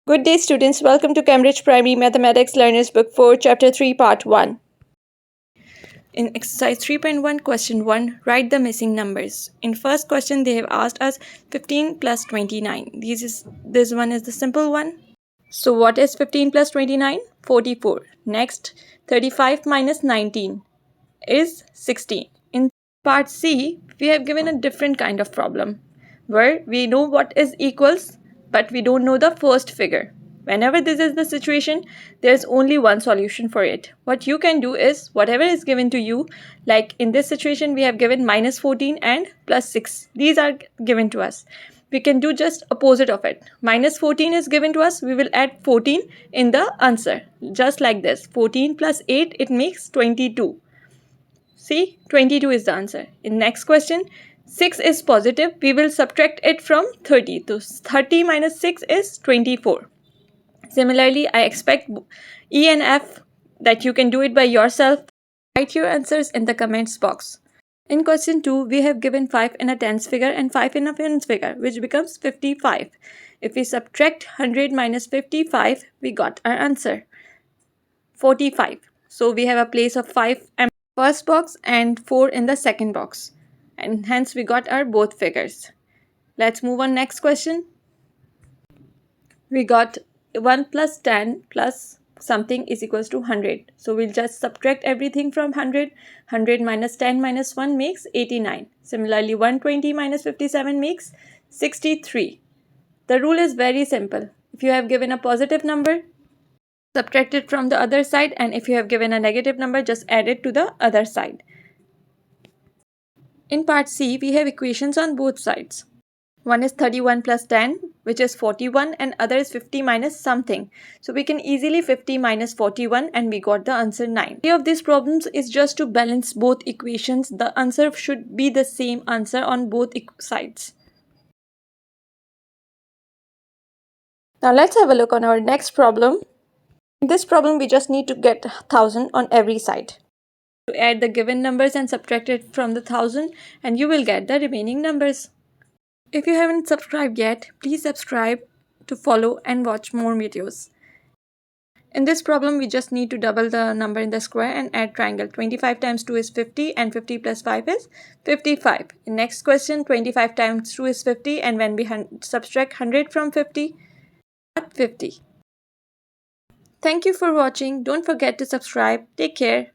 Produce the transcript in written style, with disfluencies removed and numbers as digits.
Good day, students. Welcome to Cambridge Primary Mathematics Learners Book 4, Chapter 3, Part 1. In exercise 3.1, question 1, write the missing numbers. In first question, they have asked us 15 plus 29. This one is the simple one. So what is 15 plus 29? 44. Next, 35 minus 19 is 16. In part C, we have given a different kind of problem where we know what is equals, but we don't know the first figure. Whenever this is the situation, there's only one solution for it. What you can do is whatever is given to you, like in this situation, we have given minus 14 and plus 6. These are given to us. We can do just opposite of it. Minus 14 is given to us. We will add 14 in the answer. Just like this. 14 plus 8, it makes 22. See, 22 is the answer. In next question, 6 is positive. We will subtract it from 30. So 30 minus 6 is 24. Similarly, I expect E and F that you can do it by yourself. Write your answers in the comments box. In question 2, we have given 5 in a tens figure and 5 in a ones figure, which becomes 55. If we subtract 100 minus 55, we got our answer, 45. So we have a place of 5 in the first box and 4 in the second box. And hence we got our both figures. Let's move on next question. We got 1 plus 10 plus something is equals to 100. So we'll just subtract everything from 100. 100 minus 10 minus 1 makes 89. Similarly, 120 minus 57 makes 63. The rule is very simple. If you have given a positive number, subtract it from the other side, and if you have given a negative number, just add it to the other side. In part C, we have equations on both sides. One is 31 plus 10, which is 41, and other is 50 minus something. So we can easily 50 minus 41 and we got the answer 9. Three of these problems is just to balance both equations. The answer should be the same answer on both sides. Now let's have a look on our next problem. In this problem, we just need to get 1000 on every side. To add the given numbers and subtract it from the 1000, and you will get the remaining numbers. If you haven't subscribed yet, please subscribe to follow and watch more videos. In this problem, we just need to double the number in the square and add triangle. 25 times 2 is 50 and 50 plus 5 is 55. In next question, 25 times 2 is 50, and when we subtract 100 from 50, 50. Thank you for watching. Don't forget to subscribe. Take care.